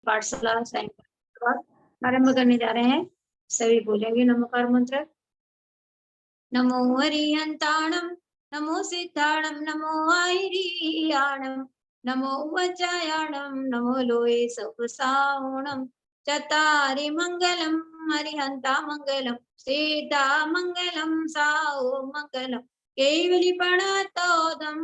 पाठशाला सायंकाल प्रारंभ करने जा रहे हैं। सभी बोलेंगे नमोकार मंत्र। नमो हरिहंताणम, नमो सिद्धाणम, नमो आयरियाणम, नमो वज्रायाणम, नमो लोये सवसावणम। चतारि मंगलम हरिहंता मंगलम, सिद्धा मंगलम, साओ मंगलम, केवली प्रणतोदम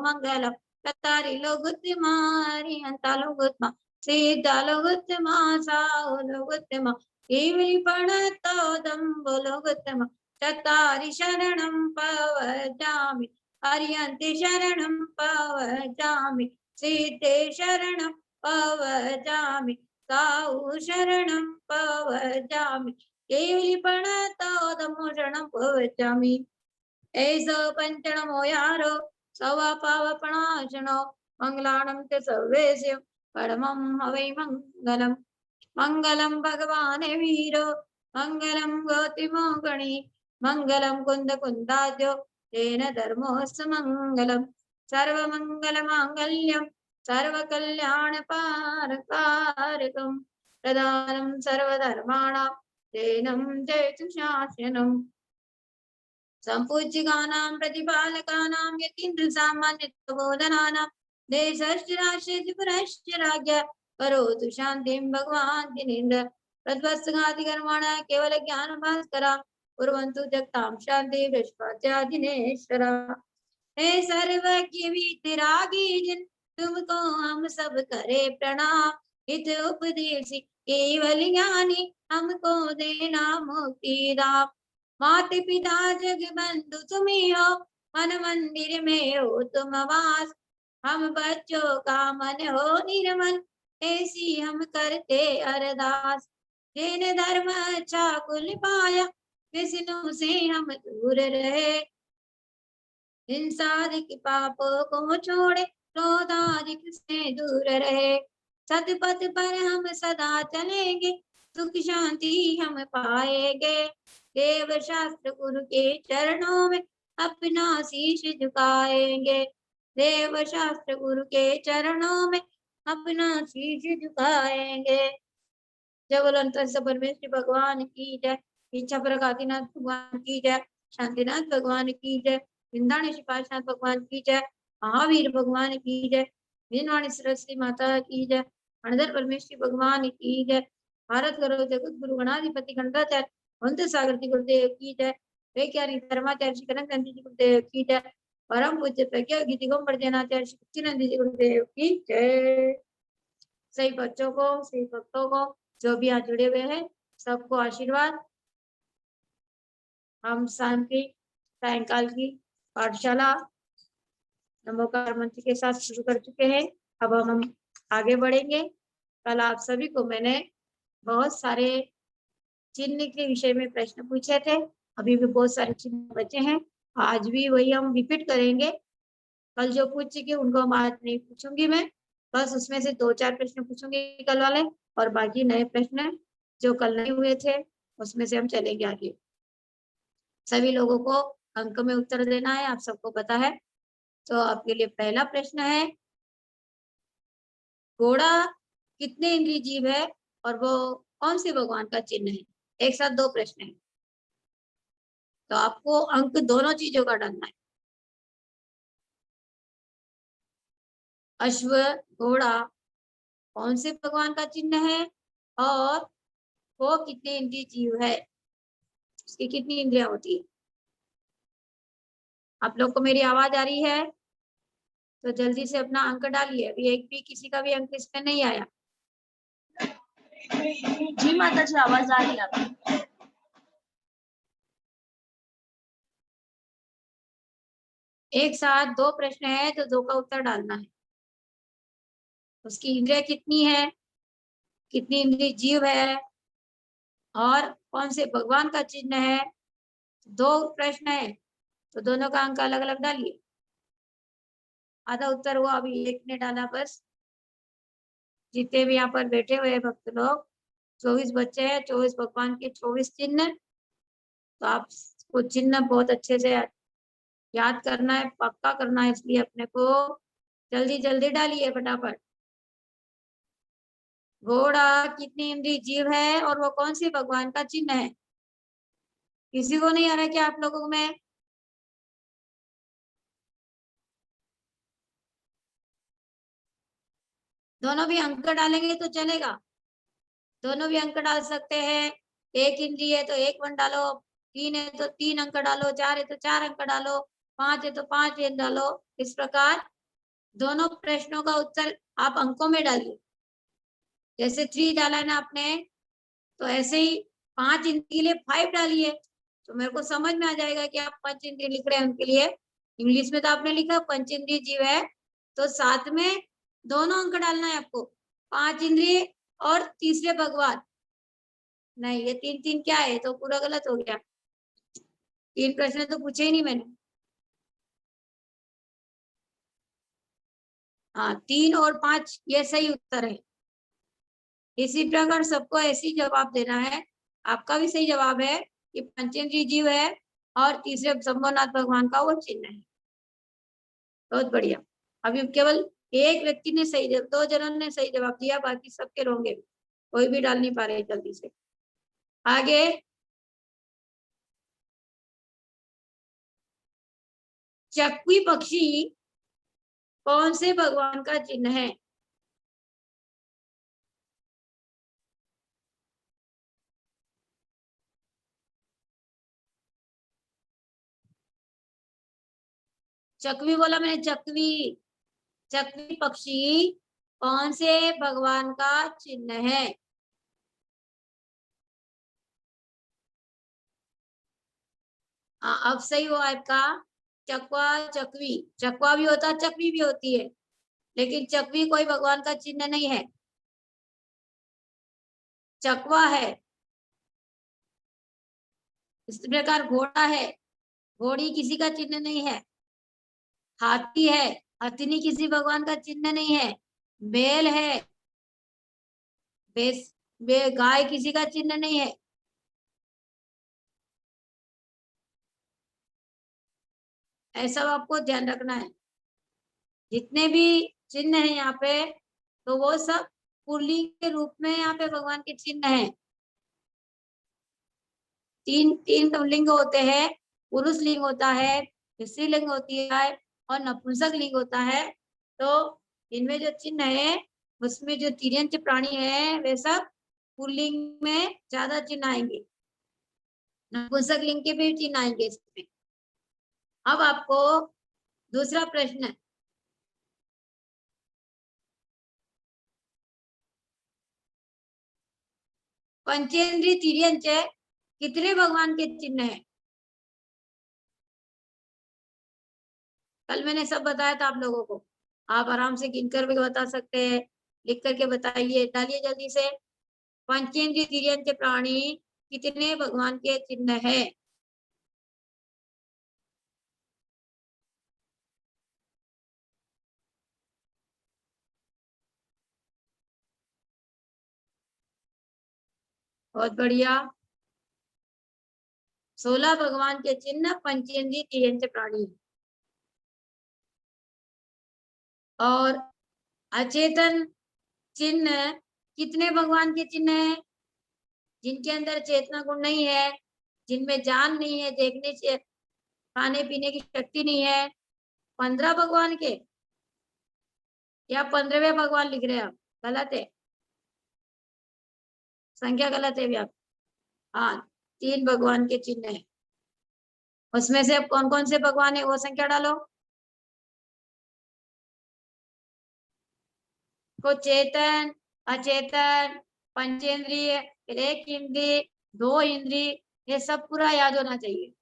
मंगलम। चतारि लोगुत्तमा हरिहंता लोगुत्तमा, सिद्धा लोगुत्तमा, साओ लोगुत्तमा, केवली प्रणतोदम लोगुत्तमा। चतारि शरणं पवजामि, हरियन्ति शरणं पवजामि, सिद्धे शरणं पवजामि, साहु शरणं पवजामि, केवली प्रणतोदमो शरणं पवजामि। ऐसो पंचणमो यारो सवा पावपणाशनो, मंगलाणं ते सर्वेस्य परमं हवै मंगलम्। मंगलम भगवान वीरो, मंगलम गौतमो गणी, मंगलम कुंद कुंदाद्यो, तेन धर्मोऽस्तु मंगलम। सर्वमंगल मांगल्यम, सर्वकल्याणकारकं, प्रदानं सर्वधर्माणां, तेनं जयतु शासनम्। संपूज्यकानां प्रतिपालकानां यतीन्द्रसामान्यतमोदनानां, देशस्य राष्ट्रस्य पुरस्य राज्ञः करोतु शान्तिं भगवान् जिनेन्द्र। तद्वत्सघातिकर्मणः केवल ज्ञान भास्करा, कुर्वन्तु जगतां शान्ति बृहस्पत्यादिनेश्वरा। हे सर्वज्ञ वीतरागी जिन, तुमको हम सब करे प्रणाम। हित उपदेशी केवल ज्ञानी, हमको देना मुक्ति दाम। माता पिता जग बंधु तुम्ही हो, मन मंदिर में हो तुम वास। हम बच्चों का मन हो निर्मल, ऐसी हम करते अरदास। जिन धर्म अच्छा कुल पाया, विष्णु से हम दूर रहे। हिंसादिक पापों को छोड़े, क्रोधादिक से दूर रहे। सतपथ पर हम सदा चलेंगे, सुख शांति हम पाएंगे। देव शास्त्र गुरु के चरणों में अपना शीश झुकाएंगे। देव शास्त्र गुरु के चरणों में अपना शीश झुकाएंगे। जय बोलो अंतर परमेश्वर भगवान की जय। इच्छा प्रकाशिनाथ भगवान की जय। शांतिनाथ भगवान की जय। विंदाणी पाशनाथ भगवान की जय। महावीर भगवान की जय। वीणवाणी सरस्वती माता की जय। अणधर परमेश्वर भगवान की जय। भारत करो जगत गुरु गणाधिपति गणराचार्य अंत सागर जी गुरुदेव की जय। वेक्यारी धर्माचार्य श्री कनकनंदी जी गुरुदेव की जय। परम पूज्य प्रज्ञा गिरी दिगंबर जैनाचार्य श्री कुचिनंदी जी गुरुदेव की जय। सही बच्चों को, सही भक्तों को, जो भी यहाँ जुड़े हुए हैं, सबको आशीर्वाद। हम शांति सायंकाल की पाठशाला नमोकार मंत्र के साथ शुरू कर चुके हैं। अब हम आगे बढ़ेंगे। कल आप सभी को मैंने बहुत सारे चिन्ह के विषय में प्रश्न पूछे थे, अभी भी बहुत सारे चिन्ह बचे हैं। आज भी वही हम रिपीट करेंगे। कल जो पूछ चुके उनको हम आज नहीं पूछूंगी मैं, बस उसमें से 2-4 प्रश्न पूछूंगी कल वाले, और बाकी नए प्रश्न जो कल नहीं हुए थे उसमें से हम चलेंगे आगे। सभी लोगों को अंक में उत्तर देना है, आप सबको पता है। तो आपके लिए पहला प्रश्न है, घोड़ा कितने इंद्रिय जीव है और वो कौन से भगवान का चिन्ह है? एक साथ 2 प्रश्न है, तो आपको अंक दोनों चीजों का डालना है। अश्व, घोड़ा कौन से भगवान का चिन्ह है और वो कितने इंद्रिय जीव है, उसकी कितनी इंद्रियां होती है? आप लोग को मेरी आवाज आ रही है तो जल्दी से अपना अंक डालिए। अभी एक भी किसी का भी अंक इसमें नहीं आया। जी माता जी, आवाज आ रही है आपकी। एक साथ 2 प्रश्न है तो 2 का उत्तर डालना है। उसकी इंद्रिया कितनी है, कितनी इंद्रिय जीव है और कौन से भगवान का चिन्ह है। 2 प्रश्न है तो दोनों का अंक अलग अलग डालिए। आधा उत्तर हुआ, अभी एक ने डाला बस। जितने भी यहाँ पर बैठे हुए भक्त लोग 24 बच्चे हैं, 24 भगवान के 24 चिन्ह। तो आपको चिन्ह बहुत अच्छे से याद करना है, पक्का करना है, इसलिए अपने को जल्दी जल्दी डालिए फटाफट। घोड़ा कितनी इंद्रिय जीव है और वो कौन से भगवान का चिन्ह है? किसी को नहीं आ रहा क्या आप लोगों में? दोनों भी अंक डालेंगे तो चलेगा, दोनों भी अंक डाल सकते हैं। एक इंद्रिय है तो एक वन डालो, 3 है तो 3 अंक डालो, 4 है तो 4 अंक डालो, 5 है तो 5 अंक डालो। इस प्रकार दोनों प्रश्नों का उत्तर आप अंकों में डालिए। जैसे 3 डाला है ना आपने, तो ऐसे ही 5 इंद्रिय के लिए 5 डालिए, तो मेरे को समझ में आ जाएगा कि आप पंच इंद्रिय लिख रहे हैं उनके लिए। इंग्लिश में तो आपने लिखा पंच इंद्रिय जीव है, तो साथ में दोनों अंक डालना है आपको, 5 इंद्रिय और तीसरे भगवान। नहीं, ये 3 3 क्या है, तो पूरा गलत हो गया। 3 प्रश्न तो पूछे ही नहीं मैंने। हाँ, 3 और 5 ये सही उत्तर है। इसी प्रकार सबको ऐसी जवाब देना है। आपका भी सही जवाब है कि पंचेंद्रिय जीव है और तीसरे शंभुनाथ भगवान का वो चिन्ह है। बहुत बढ़िया। अभी केवल एक व्यक्ति ने सही जवाब, 2 जनों ने सही जवाब दिया, बाकी सबके होंगे, कोई भी डाल नहीं पा रहे जल्दी से। आगे, चकवी पक्षी कौन से भगवान का चिन्ह है? चकवी बोला मैंने, चकवी। चकवी पक्षी कौन से भगवान का चिन्ह है? अब सही हुआ आपका। चकवा, चकवी, चकवा भी होता है, चकवी भी होती है, लेकिन चकवी कोई भगवान का चिन्ह नहीं है, चकवा है। इस प्रकार घोड़ा है, घोड़ी किसी का चिन्ह नहीं है। हाथी है, हथिनी किसी भगवान का चिन्ह नहीं है। बैल है, बेस गाय किसी का चिन्ह नहीं है। ऐसा आपको ध्यान रखना है। जितने भी चिन्ह है यहाँ पे, तो वो सब पुल्लिंग के रूप में यहाँ पे भगवान के चिन्ह है। 3 3 लिंग होते हैं, पुरुष लिंग होता है, स्त्रीलिंग होती है और नपुंसक लिंग होता है। तो इनमें जो चिन्ह है, उसमें जो तिर्यंच प्राणी है वे सब पुल्लिंग में ज्यादा चिन्ह आएंगे, नपुंसक लिंग के भी चिन्ह आएंगे इसमें। अब आपको दूसरा प्रश्न, पंचेंद्रिय तिर्यंच कितने भगवान के चिन्ह है? कल मैंने सब बताया था आप लोगों को, आप आराम से गिनकर भी बता सकते हैं, लिख करके बताइए, डालिए जल्दी से। पंचेंद्रिय तिर्यंच प्राणी कितने भगवान के चिन्ह है? बहुत बढ़िया। 16 भगवान के चिन्ह पंचेंद्रिय तिर्यंच प्राणी। और अचेतन चिन्ह कितने भगवान के चिन्ह है? जिनके अंदर चेतना गुण नहीं है, जिनमें जान नहीं है, देखने से खाने पीने की शक्ति नहीं है, 15 भगवान के, या 15वें भगवान लिख रहे हैं आप? गलत है, संख्या गलत है भी आप। हाँ, 3 भगवान के चिन्ह है। उसमें से अब कौन कौन से भगवान है वो संख्या डालो। को चेतन, अचेतन, पंचेंद्रिय, एक इंद्रिय, 2 इंद्रिय, ये सब पूरा याद होना चाहिए।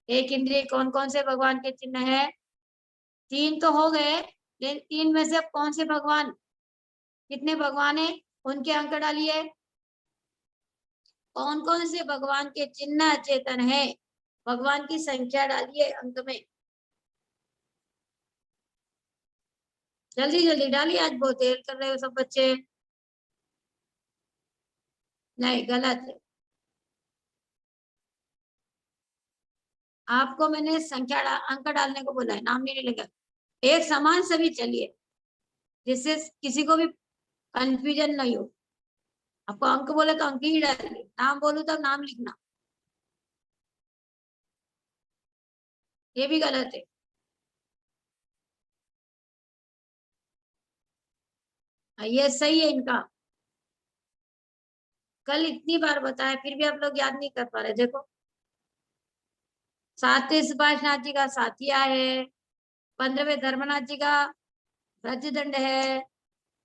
एक इंद्रिय कौन कौन से भगवान के चिन्ह है? 3 तो हो गए, लेकिन 3 में से कौन से भगवान, कितने भगवान है उनके अंक डालिए। कौन कौन से भगवान के चिन्ह अचेतन है, भगवान की संख्या डालिए अंक में। जल्दी जल्दी डालिए, आज बहुत देर कर रहे हो सब बच्चे। नहीं, गलत है। आपको मैंने संख्या अंक डालने को बोला है, नाम नहीं लिखा। एक समान सभी चलिए, जिससे किसी को भी कंफ्यूजन नहीं हो। आपको अंक बोले तो अंक ही डालिए, नाम बोलूं तो नाम लिखना, ये भी गलत है। ये सही है इनका। कल इतनी बार बताया फिर भी आप लोग याद नहीं कर पा रहे। देखो, सातवें सुभाष नाथ जी का साथिया है, 15वें धर्मनाथ जी का ब्रजदंड है,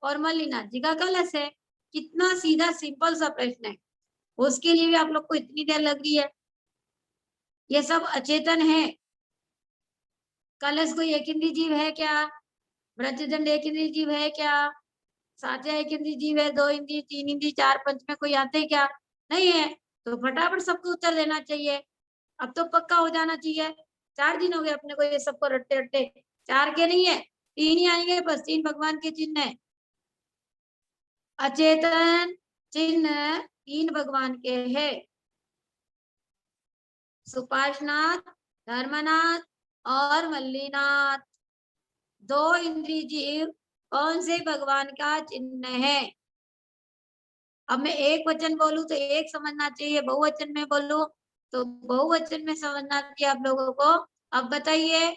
और मल्लीनाथ जी का कलश है। कितना सीधा सिंपल सा प्रश्न है, उसके लिए भी आप लोग को इतनी देर लग रही है। ये सब अचेतन है। कलश कोई एक इंद्रिय जीव है क्या? ब्रजदंड एक इंद्रिय जीव है क्या? सात्या एक इंद्रिय जीव है, 2 इंद्रिय, 3 इंद्रिय, 4 पंच में कोई आते हैं क्या? नहीं है। तो फटाफट सबको उत्तर देना चाहिए। अब तो पक्का हो जाना चाहिए। 4 दिन हो गए अपने को ये सबको रट्टे रट्टे। 4 के नहीं है, 3 ही आएंगे बस। 3 भगवान के चिन्ह है। अचेतन चिन्ह 3 भगवान के है, सुपाशनाथ, धर्मनाथ और मल्लीनाथ। 2 इंद्रिय जीव कौन से भगवान का चिन्ह है? अब मैं एक वचन बोलूं तो एक समझना चाहिए, बहुवचन में बोलूं तो बहुवचन में समझना चाहिए आप लोगों को। अब बताइए,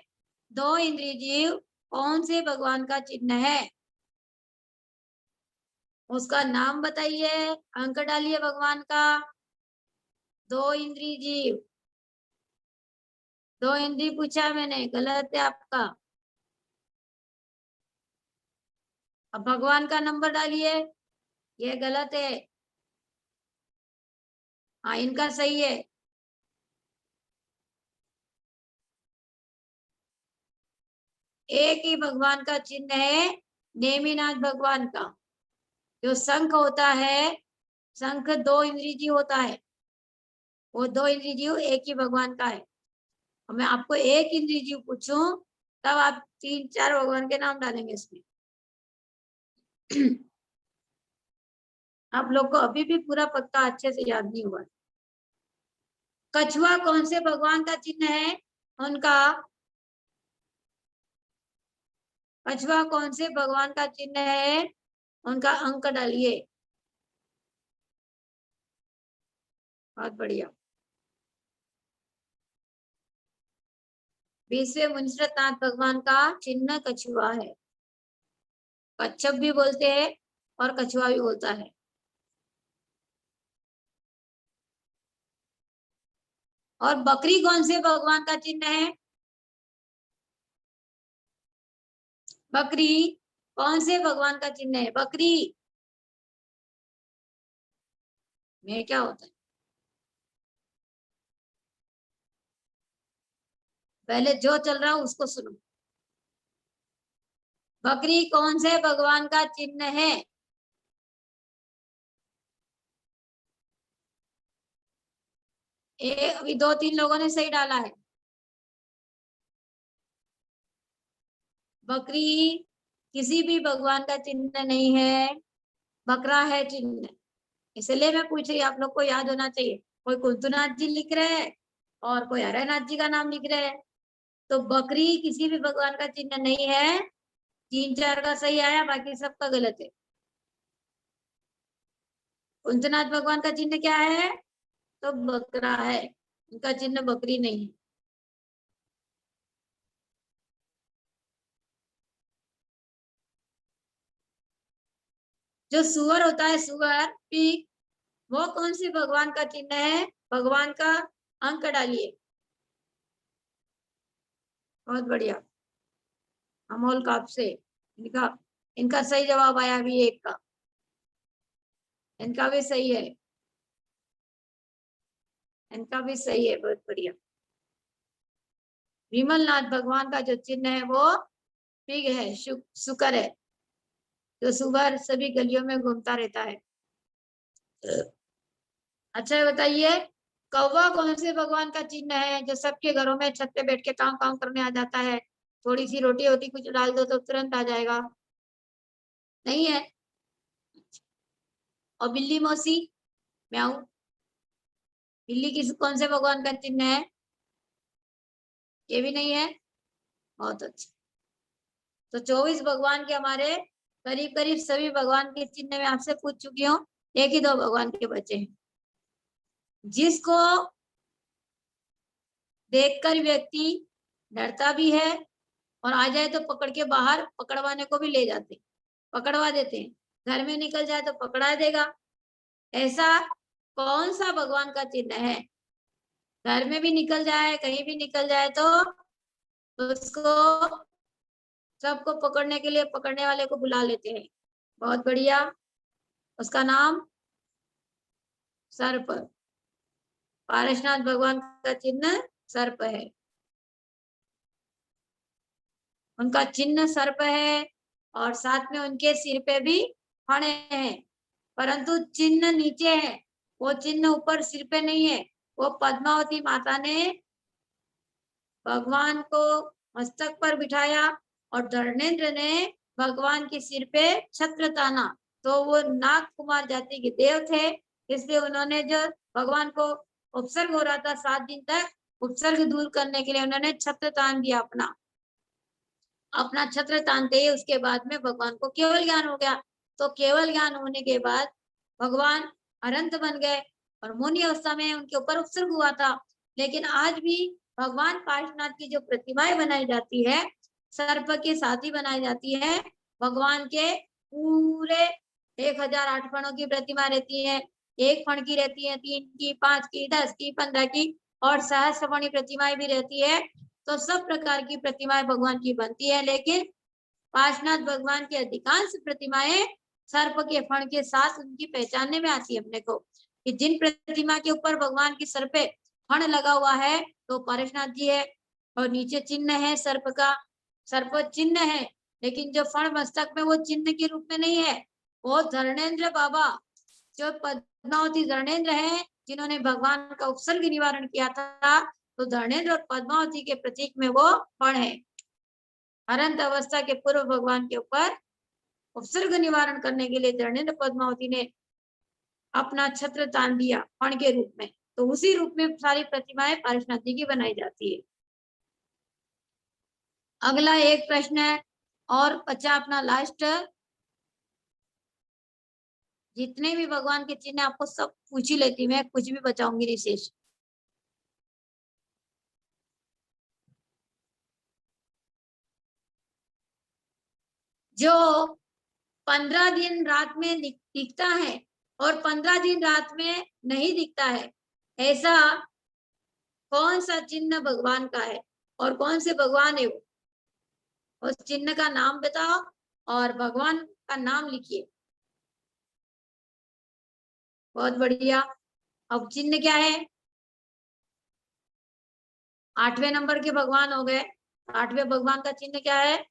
2 इंद्रिय जीव कौन से भगवान का चिन्ह है? उसका नाम बताइए, अंक डालिए भगवान का। 2 इंद्रिय जीव, 2 इंद्रिय पूछा मैंने, गलत है आपका। अब भगवान का नंबर डालिए, ये गलत है। हाँ, इनका सही है। एक ही भगवान का चिन्ह है, नेमिनाथ भगवान का। जो शंख होता है, शंख 2 इंद्रिय जीव होता है, वो 2 इंद्रिय जीव एक ही भगवान का है। और मैं आपको एक इंद्रिय जीव पूछूं तब आप 3-4 भगवान के नाम डालेंगे इसमें। आप लोग को अभी भी पूरा पक्का अच्छे से याद नहीं हुआ। कछुआ कौन से भगवान का चिन्ह है? उनका कछुआ कौन से भगवान का चिन्ह है? उनका अंक डालिए। बहुत बढ़िया। 20वें मुंशरतनाथ भगवान का चिन्ह कछुआ है। कच्छप भी बोलते हैं और कछुआ भी बोलता है। और बकरी कौन से भगवान का चिन्ह है? बकरी कौन से भगवान का चिन्ह है? बकरी में क्या होता है? पहले जो चल रहा है उसको सुनो। बकरी कौन से भगवान का चिन्ह है? अभी 2-3 लोगों ने सही डाला है। बकरी किसी भी भगवान का चिन्ह नहीं है, बकरा है चिन्ह। इसलिए मैं पूछ रही, आप लोग को याद होना चाहिए। कोई कुंतुनाथ जी लिख रहे हैं और कोई हरनाथ जी का नाम लिख रहे हैं, तो बकरी किसी भी भगवान का चिन्ह नहीं है। 3-4 का सही आया, बाकी सबका गलत है। कुंतनाथ भगवान का चिन्ह क्या है? तो बकरा है, उनका चिन्ह बकरी नहीं है। जो सुअर होता है, सुअर पिग, वो कौन सी भगवान का चिन्ह है? भगवान का अंक डालिए। बहुत बढ़िया, अमोल काप से। इनका इनका सही जवाब आया अभी एक का। इनका भी सही है, इनका भी सही है। बहुत बढ़िया। विमलनाथ भगवान का जो चिन्ह है वो पिग है, शुकर है, जो सुबह सभी गलियों में घूमता रहता है। अच्छा बताइए, कौवा कौन से भगवान का चिन्ह है? जो सबके घरों में छत पे बैठ के काम काम करने आ जाता है। थोड़ी सी रोटी होती कुछ डाल दो तो तुरंत आ जाएगा। नहीं है। और बिल्ली मौसी, म्याऊ, बिल्ली किस कौन से भगवान का चिन्ह है? ये भी नहीं है। बहुत अच्छा। तो 24 भगवान के हमारे करीब करीब सभी भगवान के चिन्ह में आपसे पूछ चुकी हूँ, एक ही दो भगवान के बचे हैं। जिसको देखकर व्यक्ति डरता भी है और आ जाए तो पकड़ के बाहर पकड़वाने को भी ले जाते, पकड़वा देते हैं। घर में निकल जाए तो पकड़ा देगा। ऐसा कौन सा भगवान का चिन्ह है? घर में भी निकल जाए, कहीं भी निकल जाए तो उसको सबको पकड़ने के लिए पकड़ने वाले को बुला लेते हैं। बहुत बढ़िया। उसका नाम सर्प। पारसनाथ भगवान का चिन्ह सर्प है। उनका चिन्ह सर्प है और साथ में उनके सिर पे भी फणे हैं, परंतु चिन्ह नीचे है, वो चिन्ह ऊपर सिर पे नहीं है। वो पद्मावती माता ने भगवान को मस्तक पर बिठाया और धर्मेंद्र ने भगवान के सिर पे छत्र ताना। तो वो नाग कुमार जाति के देव थे, इसलिए उन्होंने जो भगवान को उपसर्ग हो रहा था 7 दिन तक, उपसर्ग दूर करने के लिए उन्होंने छत्र तान दिया। अपना छत्र तानते ही उसके बाद में भगवान को केवल ज्ञान हो गया। तो केवल ज्ञान होने के बाद भगवान अनंत बन गए और मुनि अवस्था में उनके ऊपर उपसर्ग हुआ था। लेकिन आज भी भगवान पार्श्वनाथ की जो प्रतिमाएं बनाई जाती है, सर्प के साथ ही बनाई जाती है। भगवान के पूरे 1008 फणों की प्रतिमा रहती है, एक फण की रहती है, 3 की, 5 की, 10 की, 15 की और सहस्त्रफणी प्रतिमाएं भी रहती है। तो सब प्रकार की प्रतिमाएं भगवान की बनती है, लेकिन पार्श्वनाथ भगवान की अधिकांश प्रतिमाएं सर्प के फण के साथ उनकी पहचानने में आती है अपने को, कि जिन प्रतिमा के ऊपर भगवान की सर पे फण लगा हुआ है तो पार्श्वनाथ जी है और नीचे चिन्ह है सर्प का। सर्प चिन्ह है, लेकिन जो फण मस्तक में वो चिन्ह के रूप में नहीं है। वो धर्मेंद्र बाबा जो पद्मावती धर्मेंद्र है, जिन्होंने भगवान का उपसर्ग निवारण किया था, तो धर्मेंद्र और पद्मावती के प्रतीक में वो फण है। अनंत अवस्था के पूर्व भगवान के ऊपर उपसर्ग निवारण करने के लिए धर्मेंद्र पद्मावती ने अपना छत्र तान दिया फण के रूप में। तो उसी रूप में सारी प्रतिमाएं पार्श्वनाथ जी की बनाई जाती है। अगला एक प्रश्न है और बचा अपना लास्ट। जितने भी भगवान के चिन्ह आपको सब पूछ ही लेती, मैं कुछ भी बचाऊंगी नहीं शेष। जो 15 दिन रात में दिखता है और 15 दिन रात में नहीं दिखता है, ऐसा कौन सा चिन्ह भगवान का है और कौन से भगवान है वो? उस चिन्ह का नाम बताओ और भगवान का नाम लिखिए। बहुत बढ़िया। अब चिन्ह क्या है? 8वें नंबर के भगवान हो गए। 8वें भगवान का चिन्ह क्या है?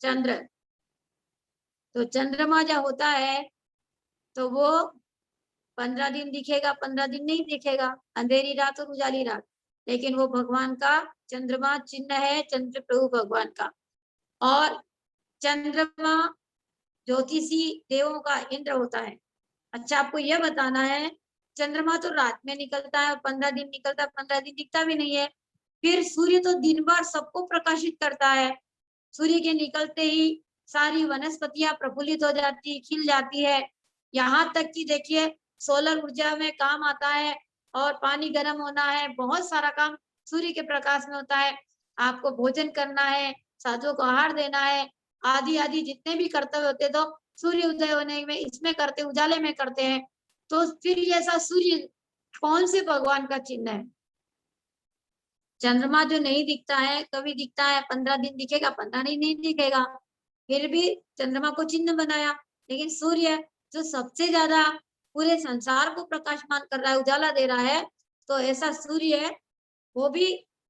चंद्र। तो चंद्रमा जब होता है तो वो 15 दिन दिखेगा, 15 दिन नहीं दिखेगा, अंधेरी रात और उजाली रात, लेकिन वो भगवान का चंद्रमा चिन्ह है, चंद्र प्रभु भगवान का। और चंद्रमा ज्योतिषी देवों का इंद्र होता है। अच्छा, आपको यह बताना है, चंद्रमा तो रात में निकलता है और 15 दिन निकलता है, 15 दिन दिखता भी नहीं है। फिर सूर्य तो दिन भर सबको प्रकाशित करता है। सूर्य के निकलते ही सारी वनस्पतियां प्रफुल्लित हो जाती, खिल जाती है। यहाँ तक कि देखिए सोलर ऊर्जा में काम आता है और पानी गर्म होना है, बहुत सारा काम सूर्य के प्रकाश में होता है। आपको भोजन करना है, साधुओं को आहार देना है, आदि आदि जितने भी कर्तव्य होते तो सूर्य उदय होने में इसमें करते, उजाले में करते हैं। तो फिर ऐसा सूर्य कौन से भगवान का चिन्ह है? चंद्रमा जो नहीं दिखता है, कभी दिखता है 15 दिन दिखेगा, 15 दिन नहीं दिखेगा, फिर भी चंद्रमा को चिन्ह बनाया। लेकिन सूर्य जो सबसे ज्यादा पूरे संसार को प्रकाशमान कर रहा है, उजाला दे रहा है, तो ऐसा सूर्य है, वो भी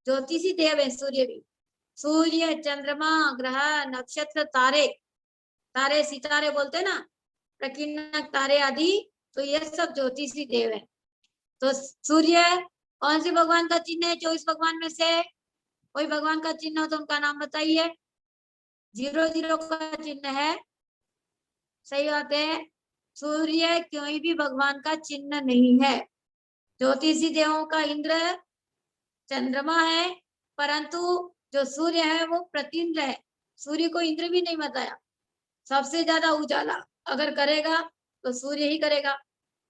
ज्योतिषी देव है। सूर्य भी, सूर्य, चंद्रमा, ग्रह, नक्षत्र, तारे, तारे सितारे बोलते हैं ना, प्रकीर्णक तारे आदि, तो ये सब ज्योतिषी देव है। तो सूर्य कौन से भगवान का चिन्ह है? 24 भगवान में से कोई भगवान का चिन्ह हो तो उनका नाम बताइए। 00 का चिन्ह है, सही बात है। सूर्य कोई भी भगवान का चिन्ह नहीं है। ज्योतिषी देवों का इंद्र चंद्रमा है, परंतु जो सूर्य है वो प्रतीन्द्र है। सूर्य को इंद्र भी नहीं बताया, सबसे ज्यादा उजाला अगर करेगा तो सूर्य ही करेगा,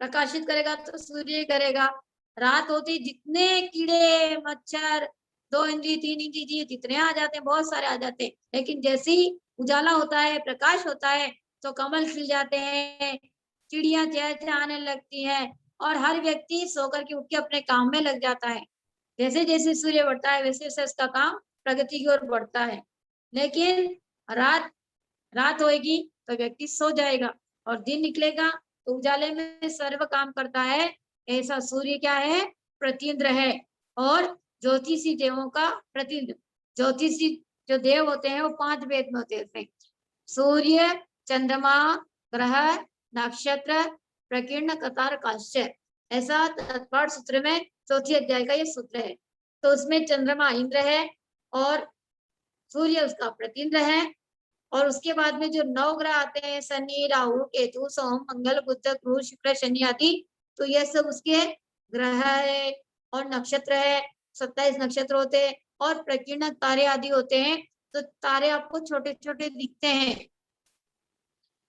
प्रकाशित करेगा तो सूर्य ही करेगा। रात होती जितने कीड़े मच्छर 2 इंची 3 इंची जितने आ जाते हैं, बहुत सारे आ जाते हैं, लेकिन जैसे ही उजाला होता है, प्रकाश होता है, तो कमल खिल जाते हैं, चिड़िया चहचहाने लगती हैं और हर व्यक्ति सोकर के उठ के अपने काम में लग जाता है। जैसे जैसे सूर्य बढ़ता है वैसे वैसे उसका काम प्रगति की ओर बढ़ता है। लेकिन रात रात होएगी तो व्यक्ति सो जाएगा और दिन निकलेगा तो उजाले में सर्व काम करता है। ऐसा सूर्य क्या है? प्रतिइंद्र है और ज्योतिषी देवों का प्रतिइंद्र। ज्योतिषी जो देव होते हैं वो 5 वेद में होते हैं। सूर्य, चंद्रमा, ग्रह, नक्षत्र, प्रकीर्ण, कतार, काश्य। ऐसा तत्पाठ सूत्र में चौथी अध्याय का ये सूत्र है। तो उसमें चंद्रमा इंद्र है और सूर्य उसका प्रतिइंद्र है। और उसके बाद में जो 9 ग्रह आते हैं, शनि, राहु, केतु, सोम, मंगल, बुध, गुरु, शुक्र, शनि आदि, तो ये सब उसके ग्रह है और नक्षत्र है। 27 नक्षत्र होते हैं और प्रकीर्ण तारे आदि होते हैं। तो तारे आपको छोटे छोटे दिखते हैं,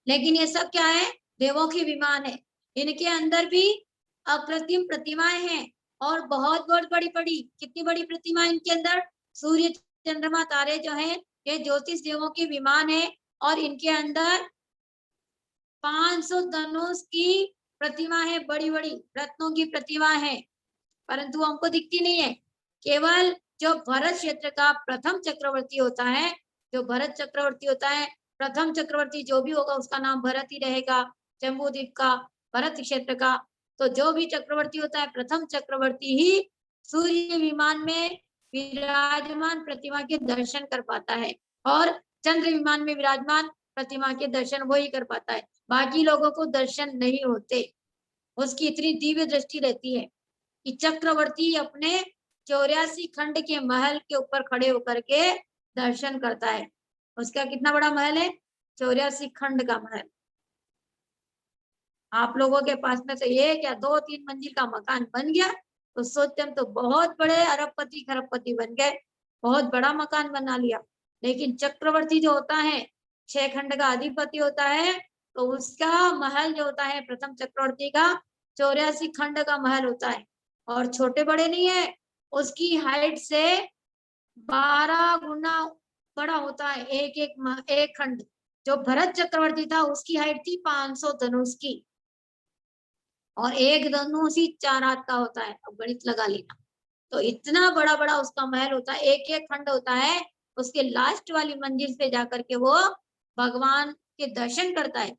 लेकिन ये सब क्या है? देवों के विमान है। इनके अंदर भी अकृत्रिम प्रतिमाएं हैं और बहुत बहुत बड़ी बड़ी। कितनी बड़ी प्रतिमा इनके अंदर? सूर्य, चंद्रमा, तारे जो हैं ये ज्योतिष देवों के विमान है और इनके अंदर 500 धनुष की प्रतिमा है, बड़ी बड़ी रत्नों की प्रतिमा है, परंतु हमको दिखती नहीं है। केवल जो भरत क्षेत्र का प्रथम चक्रवर्ती होता है, जो भरत चक्रवर्ती होता है, प्रथम चक्रवर्ती जो भी होगा उसका नाम भरत ही रहेगा, जम्बूद्वीप का, भरत क्षेत्र का। तो जो भी चक्रवर्ती होता है, प्रथम चक्रवर्ती ही सूर्य विमान में विराजमान प्रतिमा के दर्शन कर पाता है और चंद्र विमान में विराजमान प्रतिमा के दर्शन वो ही कर पाता है। बाकी लोगों को दर्शन नहीं होते। उसकी इतनी दिव्य दृष्टि रहती है कि चक्रवर्ती अपने 84 खंड के महल के ऊपर खड़े होकर के दर्शन करता है। उसका कितना बड़ा महल है? 84 खंड का महल। आप लोगों के पास में तो 1 या 2-3 मंजिल का मकान बन गया तो सोचते हम तो बहुत बड़े अरबपति खरबपति बन गए, बहुत बड़ा मकान बना लिया। लेकिन चक्रवर्ती जो होता है, 6 खंड का अधिपति होता है, तो उसका महल जो होता है प्रथम चक्रवर्ती का 84 खंड का महल होता है और छोटे बड़े नहीं है, उसकी हाइट से 12 गुना बड़ा होता है एक खंड। जो भरत चक्रवर्ती था उसकी हाइट थी 500 धनुष की और एक धनुष ही 4 हाथ का होता है। अब गणित लगा लेना। तो इतना बड़ा बड़ा उसका महल होता है, एक एक खंड होता है। उसके लास्ट वाली मंजिल पे जाकर के वो भगवान के दर्शन करता है।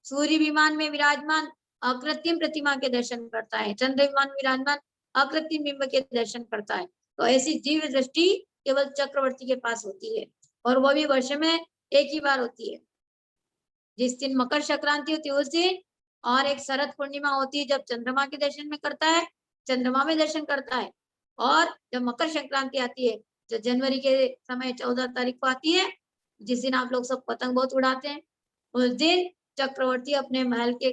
सूर्य विमान में विराजमान अकृत्रिम प्रतिमा के दर्शन करता है, चंद्र विमान विराजमान अकृत्रिम बिंब के दर्शन करता है। तो ऐसी दिव्य दृष्टि केवल चक्रवर्ती के पास होती है और वो भी वर्ष में एक ही बार होती है। जिस दिन मकर संक्रांति होती है उस दिन, और एक शरद पूर्णिमा होती है जब चंद्रमा के दर्शन में करता है, चंद्रमा में दर्शन करता है। और जब मकर संक्रांति आती है जो जनवरी के समय 14 तारीख को आती है, जिस दिन आप लोग सब पतंग बहुत उड़ाते हैं, उस दिन चक्रवर्ती अपने महल के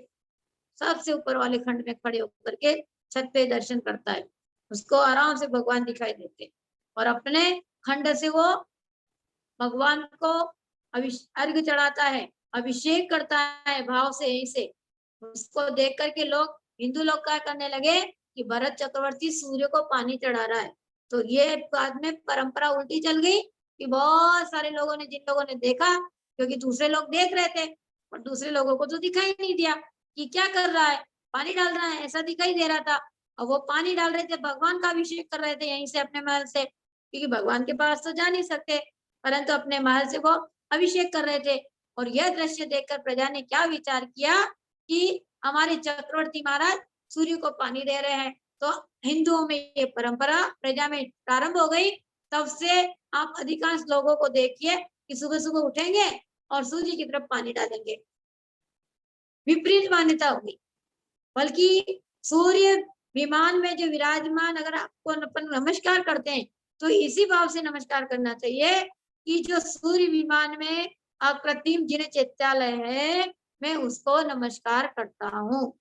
सबसे ऊपर वाले खंड में खड़े होकर के छत पे दर्शन करता है। उसको आराम से भगवान दिखाई देते और अपने खंड से वो भगवान को अर्घ्य चढ़ाता है, अभिषेक करता है भाव से। यहीं से उसको देख करके लोग, हिंदू लोग क्या करने लगे कि भरत चक्रवर्ती सूर्य को पानी चढ़ा रहा है। तो ये बाद में परंपरा उल्टी चल गई कि बहुत सारे लोगों ने, जिन लोगों ने देखा, क्योंकि दूसरे लोग देख रहे थे और दूसरे लोगों को तो दिखाई नहीं दिया कि क्या कर रहा है, पानी डाल रहा है, ऐसा दिखाई दे रहा था। और वो पानी डाल रहे थे, भगवान का अभिषेक कर रहे थे यहीं से अपने महल से, क्योंकि भगवान के पास तो जा नहीं सकते, परंतु अपने महल से वो अभिषेक कर रहे थे। और यह दृश्य देखकर प्रजा ने क्या विचार किया कि हमारे चक्रवर्ती महाराज सूर्य को पानी दे रहे हैं। तो हिंदुओं में ये परंपरा प्रजा में प्रारंभ हो गई। तब से आप अधिकांश लोगों को देखिए कि सुबह सुबह उठेंगे और सूर्य की तरफ पानी डालेंगे। विपरीत मान्यता होगी। बल्कि सूर्य विमान में जो विराजमान, अगर आपको अपन नमस्कार करते हैं तो इसी भाव से नमस्कार करना चाहिए कि जो सूर्य विमान में अकृत्रिम जिन चैत्यालय है, मैं उसको नमस्कार करता हूँ,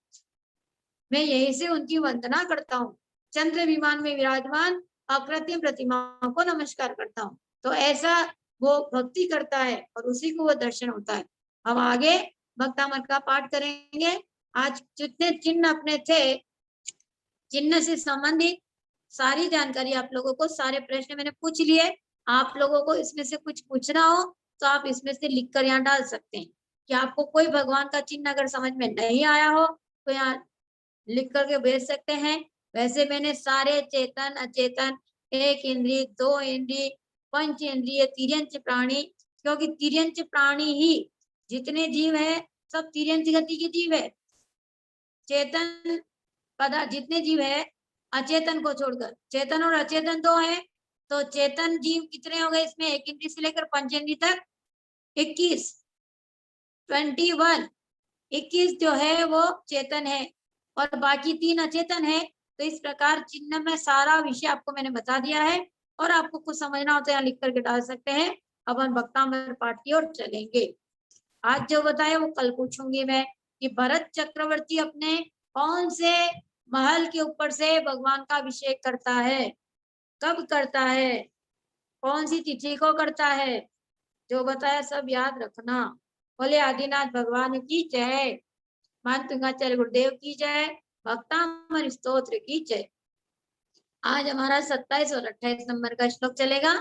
मैं यहीं से उनकी वंदना करता हूँ। चंद्र विमान में विराजमान अकृत्रिम प्रतिमाओं को नमस्कार करता हूँ। तो ऐसा वो भक्ति करता है और उसी को वो दर्शन होता है। अब आगे भक्तामृत का पाठ करेंगे। आज जितने चिन्ह अपने थे, चिन्ह से संबंधित सारी जानकारी आप लोगों को, सारे प्रश्न मैंने पूछ लिए। आप लोगों को इसमें से कुछ पूछना हो तो आप इसमें से लिखकर यहाँ डाल सकते हैं कि आपको कोई भगवान का चिन्ह अगर समझ में नहीं आया हो तो यहाँ लिख करके भेज सकते हैं। वैसे मैंने सारे चेतन अचेतन, एक इंद्रिय, दो इंद्रिय, पंच इंद्रिय, तिर्यंच प्राणी, क्योंकि तिर्यंच प्राणी ही जितने जीव है सब तिर्यंच गति के जीव है। चेतन पदार्थ जितने जीव है अचेतन को छोड़कर, चेतन और अचेतन दो है, तो चेतन जीव कितने हो गए इसमें, एक इंद्रिय से लेकर पंच इंद्रिय तक 21, 21, 21 जो है वो चेतन है और बाकी 3 अचेतन है। तो इस प्रकार चिन्ह में सारा विषय आपको मैंने बता दिया है और आपको कुछ समझना हो तो यहाँ लिख करके डाल सकते हैं। अब हम भक्तामृत पाठ की ओर चलेंगे। आज जो बताया वो कल पूछूंगी मैं कि भरत चक्रवर्ती अपने कौन से महल के ऊपर से भगवान का अभिषेक करता है, कब करता है, कौन सी तिथि को करता है, जो बताया सब याद रखना। बोले आदिनाथ भगवान की जय, मान तुंगाचार्य गुरुदेव की जय, भक्तामृत स्तोत्र की जय। आज हमारा 27 और 28 नंबर का श्लोक चलेगा।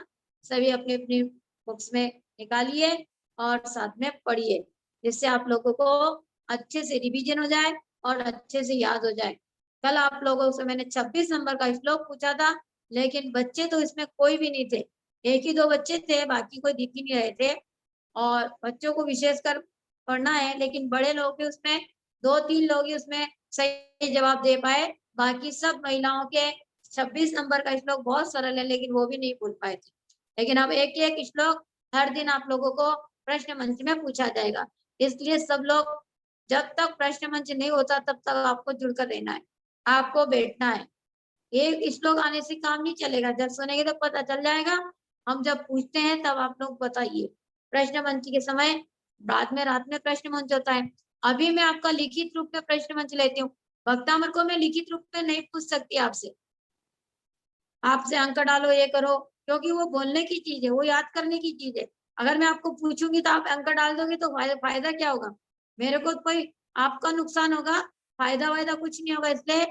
सभी अपनी अपनी बुक्स में निकालिए और साथ में पढ़िए, जिससे आप लोगों को अच्छे से रिवीजन हो जाए और अच्छे से याद हो जाए। कल आप लोगों से मैंने 26 नंबर का श्लोक पूछा था, लेकिन बच्चे तो इसमें कोई भी नहीं थे, एक ही दो बच्चे थे, बाकी कोई दिख ही नहीं रहे थे। और बच्चों को विशेषकर पढ़ना है, लेकिन बड़े लोग भी उसमें 2-3 लोग ही उसमें सही जवाब दे पाए। बाकी सब महिलाओं के 26 नंबर का श्लोक बहुत सरल है, लेकिन वो भी नहीं भूल पाए थे। लेकिन अब एक एक श्लोक हर दिन आप लोगों को प्रश्न मंच में पूछा जाएगा, इसलिए सब लोग जब तक प्रश्न मंच नहीं होता तब तक आपको जुड़कर रहना है, आपको बैठना है। एक श्लोक आने से काम नहीं चलेगा, जब सुनेंगे तो पता चल जाएगा। हम जब पूछते हैं तब आप लोग बताइए। प्रश्न मंच के समय रात में प्रश्न मंच होता है। अभी मैं आपका लिखित रूप में प्रश्न मंच लेती हूँ, भक्तामृत को मैं लिखित रूप में नहीं पूछ सकती आपसे अंक डालो ये करो, क्योंकि वो बोलने की चीज है, वो याद करने की चीज है। अगर मैं आपको पूछूंगी तो आप अंक डाल दोगे तो फायदा क्या होगा, मेरे को कोई आपका नुकसान होगा, फायदा वायदा कुछ नहीं होगा। इसलिए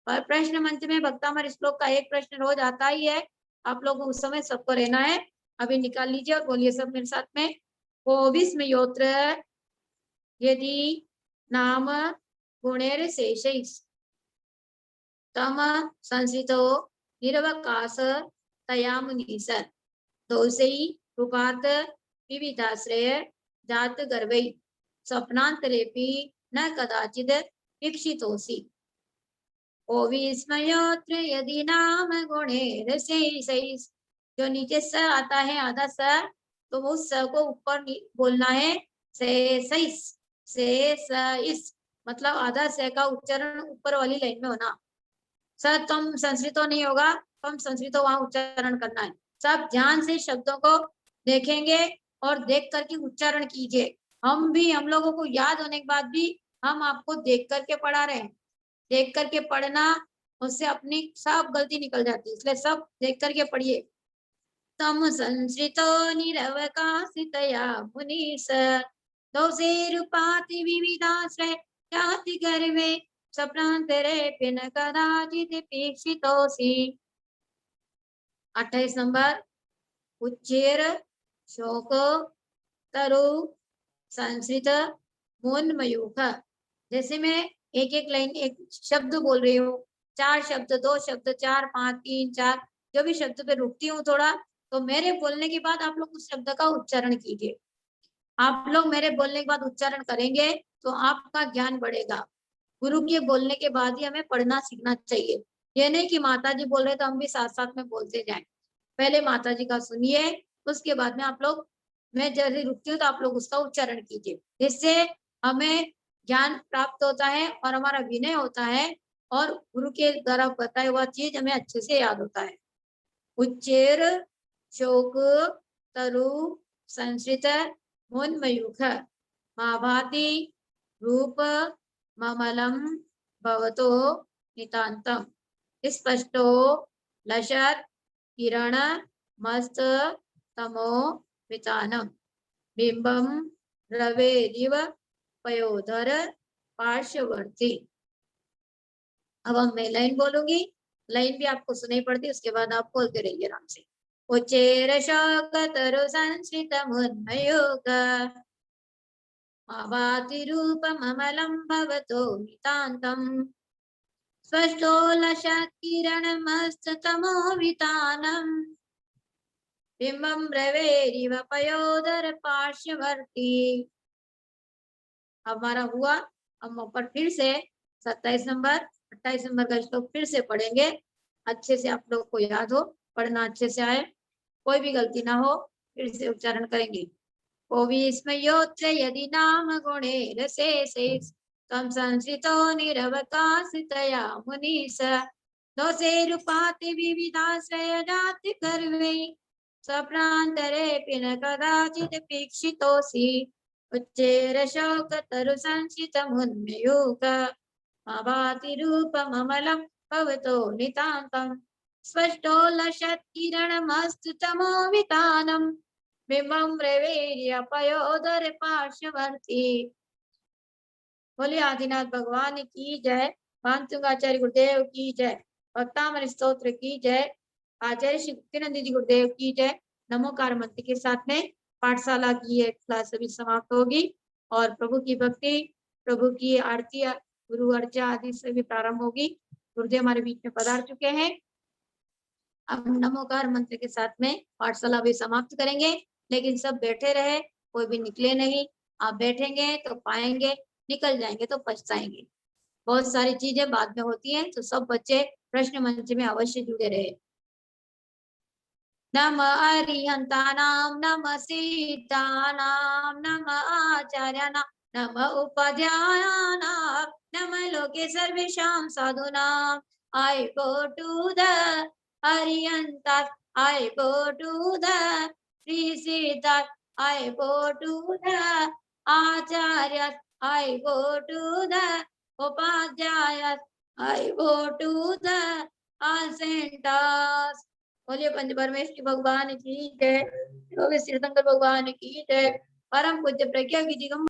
प्रश्न मंच में भक्तामृत श्लोक का एक प्रश्न रोज आता ही है, आप लोग उस समय सबको रहना है। अभी निकाल लीजिए और बोलिए सब मेरे साथ में। कोविस्म योत्र यदि नाम गुणेर शेषैः तम संस्कृतो निर्वकाश तया मुनीस दोषै रूपात विविधाश्रय जात गर्भै स्वप्नांतरेपि न कदाचिद वीक्षितोऽसि। ओ विस्मयोत्र यदि नाम गुणेर शेषैः, जो नीचे स आता है आधा स, तो वो स को ऊपर बोलना है, शेषैः, शेषैः मतलब आधा स का उच्चारण ऊपर वाली लाइन में होना। सर तुम संस्कृतो नहीं होगा, तुम संस्कृतो वहां उच्चारण करना है। सब ध्यान से शब्दों को देखेंगे और देख करके उच्चारण कीजिए। हम लोगों को याद होने के बाद भी हम आपको देख करके पढ़ा रहे हैं। देख करके पढ़ना, उससे अपनी सब गलती निकल जाती है, इसलिए सब देख करके पढ़िए। तम संस्कृतो निरवकाशितया मुनीस दोषैरुपाति विविधाश्रय जाति गर्वे स्वप्नांतरेऽपि न कदाचित् वीक्षितोऽसि। 28 नंबर। उच्चैर शोक तरु संस्कृत मोन्मयूख। जैसे मैं एक एक लाइन एक शब्द बोल रही हूँ, 4 शब्द, 2 शब्द, 4, 5, 3, 4, जो भी शब्द पे रुकती हूँ थोड़ा, तो मेरे बोलने के बाद आप लोग उस शब्द का उच्चारण कीजिए। आप लोग मेरे बोलने के बाद उच्चारण करेंगे तो आपका ज्ञान बढ़ेगा। गुरु के बोलने के बाद ही हमें पढ़ना सीखना चाहिए। ये नहीं कि माता जी बोल रहे तो हम भी साथ साथ में बोलते जाएं। पहले माता जी का सुनिए, उसके बाद में आप लोग, मैं जैसे रुकती हूँ तो आप लोग उसका उच्चारण कीजिए, जिससे हमें ज्ञान प्राप्त होता है और हमारा विनय होता है और गुरु के द्वारा बताया हुआ चीज हमें अच्छे से याद होता है। उच्चैर शोक तरु संस्कृत मोन्मयूख महाभाति रूप ममलम भवतो नितांतम स्पष्टो लशत किरण मस्त तमो वितानम बिंबम रवेरिव पयोधर पार्श्ववर्ती। अब हम मैं लाइन बोलूंगी, लाइन भी आपको सुनाई पड़ती, उसके बाद आप बोलते रहिए आराम से। उच्चैर शौकतरु संस्कृतमुन्मयोग भाति रूपममलं भवतो नितान्तम् स्पष्टोलशत्किरणमस्ततमोवितानम् बिम्बं रवेरिव पयोदर पार्श्ववर्ती। हमारा हुआ। हम ऊपर फिर से 27 नंबर 28 नंबर का श्लोक फिर से पढ़ेंगे, अच्छे से आप लोग को याद हो, पढ़ना अच्छे से आए, कोई भी गलती ना हो, फिर से उच्चारण करेंगे। कोविस्मयोत्र यदि नाम गुणे रसेसे तम संस्कृतो निरवकाशितया मुनीश दोषेरुपाति विविधाश्रय जाति कर्वे स्वप्नान्तरे पिन कदाचित् पीक्षितोऽसि उच्चैर शौकतरु संस्कृतमुन्मयोग भाति रूपममलं भवतो नितान्तम् स्पष्टोलशत्किरणमस्तु तमोवितानम् बिम्बं रवेर्य पयोदर पार्श्ववर्ती। बोलिए आदिनाथ भगवान की जय, भानुतुंगाचार्य गुरुदेव की जय, भक्तामृत स्तोत्र की जय, आचार्य श्री मुक्तिनंद जी गुरुदेव की जय। नमोकार मंत्र के साथ में पाठशाला की ये क्लास अभी समाप्त होगी और प्रभु की भक्ति, प्रभु की आरती, गुरु अर्चा आदि से भी प्रारंभ होगी। गुरुदेव हमारे बीच में पधार चुके हैं। अब नमोकार मंत्र के साथ में पाठशाला भी समाप्त करेंगे, लेकिन सब बैठे रहे, कोई भी निकले नहीं। आप बैठेंगे तो पाएंगे, निकल जाएंगे तो पछताएंगे। बहुत सारी चीजें बाद में होती हैं, तो सब बच्चे प्रश्न मंच में अवश्य जुड़े रहे। नम अरिहंतानां नम सिद्धानां नम आचार्याणां नम उपाध्यायानां नम लोके सर्वेषां साधूनां। I go to the Arihantas, I go to the Rishithas, I go to the Acharyas, I go to the Upadhyayas, I go to the all centers. बोलिए पंच परमेश्वरी भगवान की जय, योगेश तीर्थंकर भगवान की जय, परम पूज्य प्रज्ञा की दिगंबर